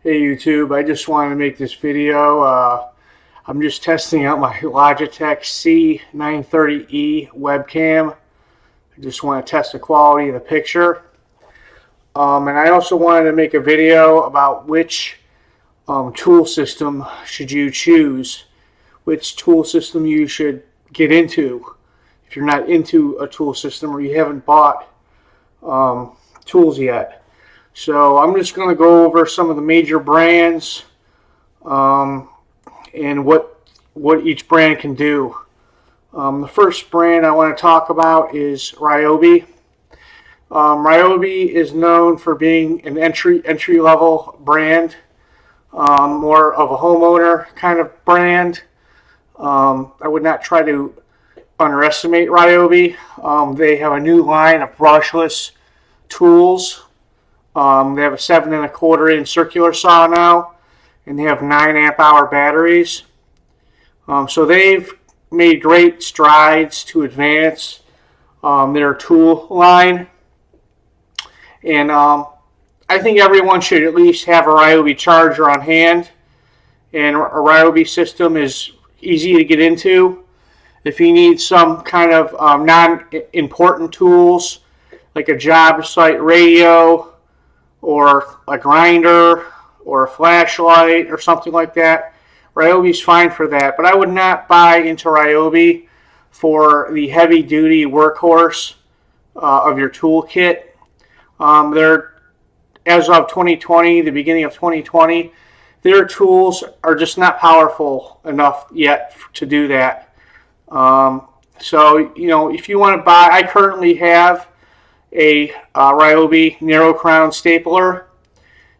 Hey YouTube, I just wanted to make this video. I'm just testing out my Logitech C930E webcam. I just want to test the quality of the picture. And I also wanted to make a video about which tool system should you choose, which tool system you should get into if you're not into a tool system or you haven't bought tools yet. So I'm just going to go over some of the major brands and what each brand can do. The first brand I want to talk about is Ryobi. Ryobi is known for being an entry level brand, more of a homeowner kind of brand. I would not try to underestimate Ryobi. They have a new line of brushless tools. They have a 7 1/4 inch circular saw now, and they have 9 amp hour batteries. So they've made great strides to advance their tool line, and I think everyone should at least have a Ryobi charger on hand. And a Ryobi system is easy to get into. If you need some kind of non-important tools like a job site radio, or a grinder, or a flashlight, or something like that, Ryobi's fine for that. But I would not buy into Ryobi for the heavy-duty workhorse of your toolkit. They're, as of 2020, the beginning of 2020, their tools are just not powerful enough yet to do that. So, you know, if you want to buy, I currently have a Ryobi narrow crown stapler.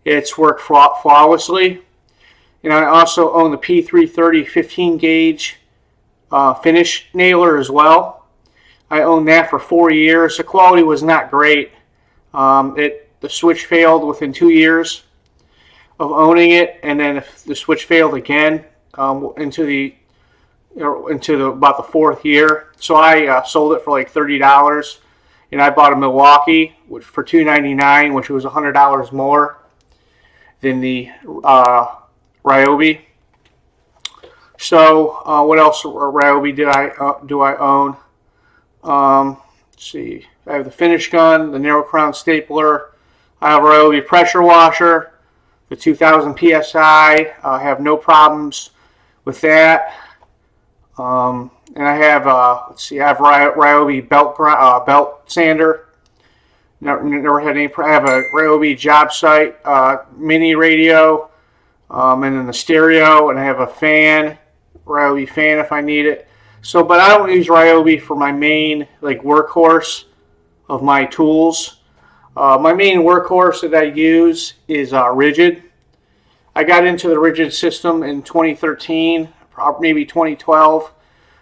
It's worked flawlessly. And I also own the P330 15 gauge finish nailer as well. I owned that for 4 years. The quality was not great. The switch failed within 2 years of owning it, and then if the switch failed again into about the 4th year. So I sold it for like $30. And I bought a Milwaukee for $2.99, which was $100 more than the Ryobi. So what else Ryobi do I own? Let's see. I have the finish gun, the narrow crown stapler. I have a Ryobi pressure washer, the 2000 psi. I have no problems with that. And I have, let's see, I have Ryobi belt sander. Never had any. I have a Ryobi job site mini radio, and then the stereo, and I have a fan, Ryobi fan if I need it. So, but I don't use Ryobi for my main workhorse of my tools. My main workhorse that I use is Ridgid. I got into the Ridgid system in 2013, maybe 2012.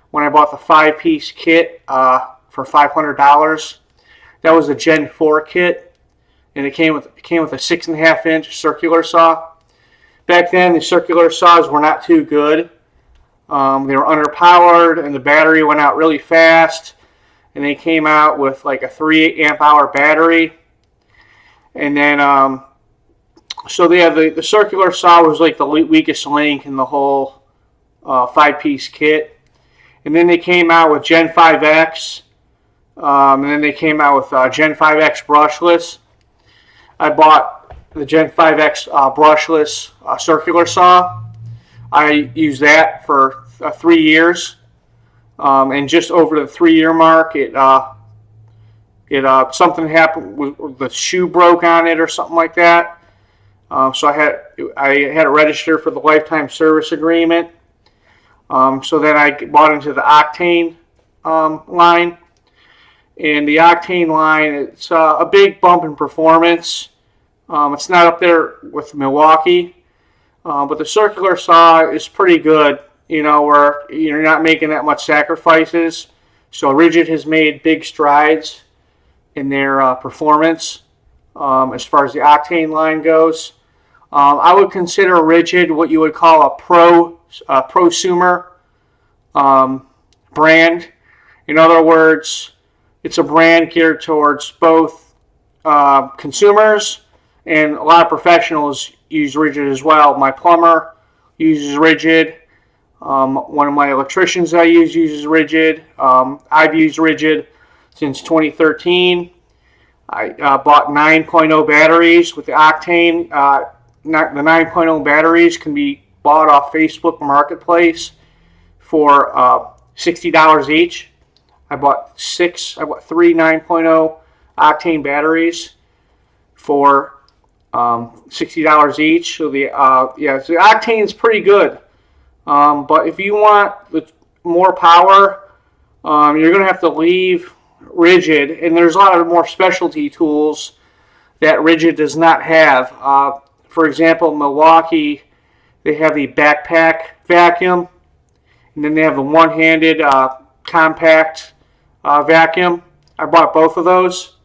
When I bought the 5-piece kit for $500. That was a Gen 4 kit, and it came with a 6 1/2 inch circular saw. Back then, the circular saws were not too good. They were underpowered, and the battery went out really fast. And they came out with like a 3 amp hour battery. And then, so they have the circular saw was like the weakest link in the whole 5-piece kit. And then they came out with Gen 5X, and then they came out with Gen 5X brushless. I bought the Gen 5X brushless circular saw. I used that for 3 years, and just over the 3-year mark, something happened with the shoe broke on it or something like that. So I had it registered for the lifetime service agreement. So then I bought into the Octane line, and the Octane line, it's a big bump in performance. It's not up there with Milwaukee, but the circular saw is pretty good, you know, where you're not making that much sacrifices. So Ridgid has made big strides in their performance as far as the Octane line goes. I would consider Ridgid what you would call a prosumer brand. In other words, it's a brand geared towards both consumers and a lot of professionals use Ridgid as well. My plumber uses Ridgid. One of my electricians I use uses Ridgid. I've used Ridgid since 2013. I bought 9.0 batteries with the octane. The 9.0 batteries can be bought off Facebook Marketplace for $60 each. I bought three 9.0 octane batteries for $60 each. So the so the octane is pretty good. But if you want more power, you're going to have to leave Ridgid, and there's a lot of more specialty tools that Ridgid does not have. For example, Milwaukee, they have the backpack vacuum, and then they have the one-handed compact vacuum. I bought both of those,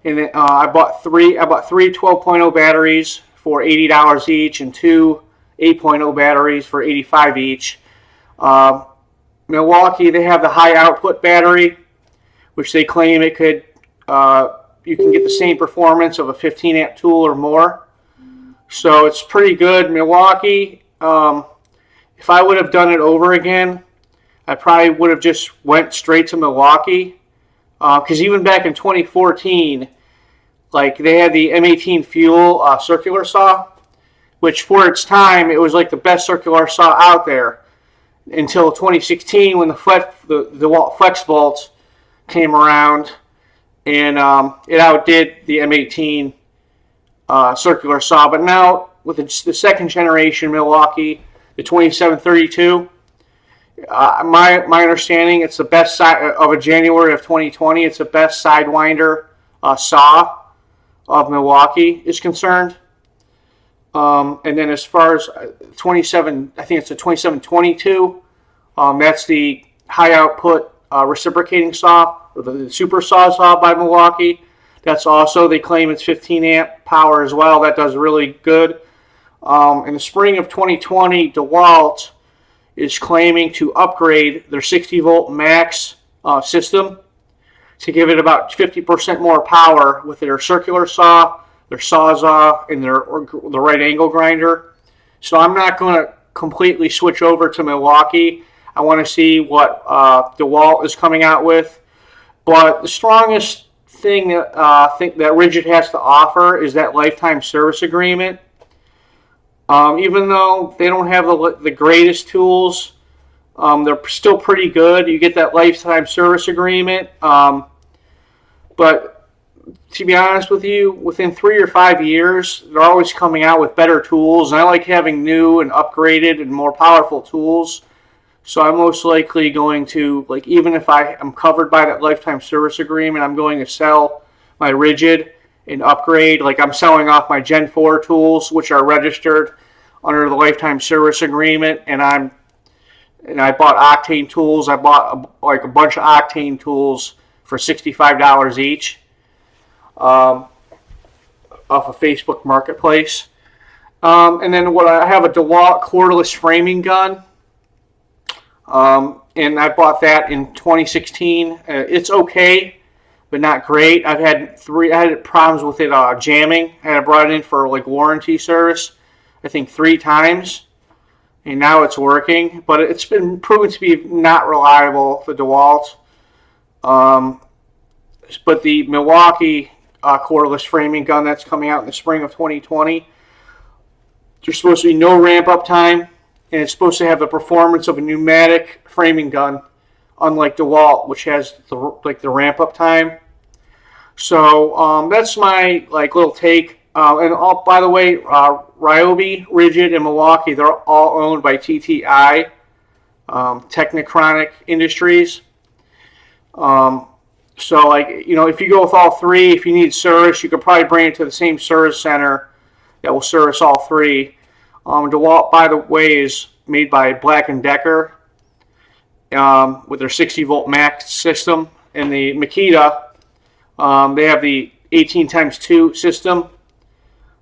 and then, I bought three 12.0 batteries for $80 each, and two 8.0 batteries for $85 each. Milwaukee, they have the high output battery, which they claim it could you can get the same performance of a 15 amp tool or more. So it's pretty good. Milwaukee, if I would have done it over again, I probably would have just went straight to Milwaukee. Because even back in 2014, like they had the M18 Fuel circular saw, which for its time, it was like the best circular saw out there until 2016 when the DeWalt FlexVolt came around, and it outdid the M18 circular saw. But now with the second generation Milwaukee, the 2732, my understanding, it's the best of a January of 2020. It's the best Sidewinder saw of Milwaukee is concerned. And then as far as I think it's the 2722. That's the high output reciprocating saw, or the super saw by Milwaukee. That's also, they claim it's 15 amp power as well. That does really good. In the spring of 2020, DeWalt is claiming to upgrade their 60 volt max system to give it about 50% more power with their circular saw, their Sawzall, and the right angle grinder. So I'm not going to completely switch over to Milwaukee. I want to see what DeWalt is coming out with. But the strongest thing that Ridgid has to offer is that lifetime service agreement. Even though they don't have the greatest tools, they're still pretty good. You get that lifetime service agreement. But to be honest with you, within 3 or 5 years, they're always coming out with better tools. And I like having new and upgraded and more powerful tools. So I'm most likely going to, like, even if I am covered by that lifetime service agreement, I'm going to sell my Ridgid and upgrade. Like, I'm selling off my Gen 4 tools, which are registered under the lifetime service agreement, and I bought Octane tools. I bought a bunch of Octane tools for $65 each off of Facebook Marketplace. And then I have a DeWalt cordless framing gun. And I bought that in 2016. It's okay, but not great. I had problems with it jamming. I had brought it in for like warranty service, I think 3 times, and now it's working. But it's been proven to be not reliable, the DeWalt. But the Milwaukee cordless framing gun that's coming out in the spring of 2020, there's supposed to be no ramp up time. And it's supposed to have the performance of a pneumatic framing gun, unlike DeWalt, which has the ramp up time. So that's my little take. By the way, Ryobi, Ridgid, and Milwaukee, they're all owned by TTI, Technicronic Industries. So if you go with all 3, if you need service, you could probably bring it to the same service center that will service all 3. DeWalt, by the way, is made by Black & Decker with their 60 volt max system. And the Mikita, they have the 18x2 system.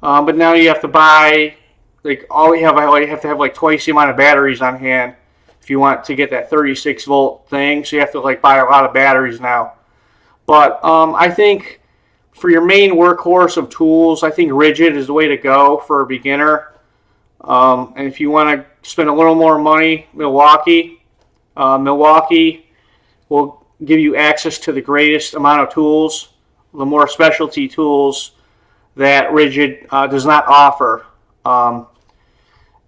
But now you have to buy, you have to have twice the amount of batteries on hand if you want to get that 36 volt thing. So you have to buy a lot of batteries now. But I think For your main workhorse of tools, I think Ridgid is the way to go for a beginner. And if you want to spend a little more money, Milwaukee. Milwaukee will give you access to the greatest amount of tools, the more specialty tools that Ridgid does not offer.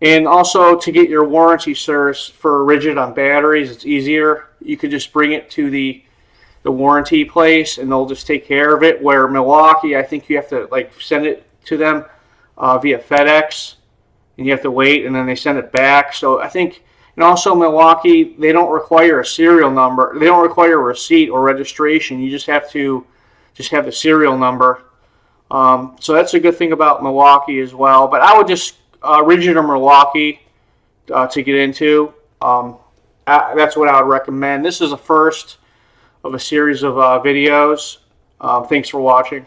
And also, to get your warranty service for Ridgid on batteries, it's easier. You could just bring it to the warranty place and they'll just take care of it. Where Milwaukee, I think you have to send it to them via FedEx, and you have to wait, and then they send it back. So I think, and also Milwaukee, they don't require a serial number. They don't require a receipt or registration. You just have to have the serial number. So that's a good thing about Milwaukee as well. But I would just Ridgid or Milwaukee to get into. That's what I would recommend. This is the first of a series of videos. Thanks for watching.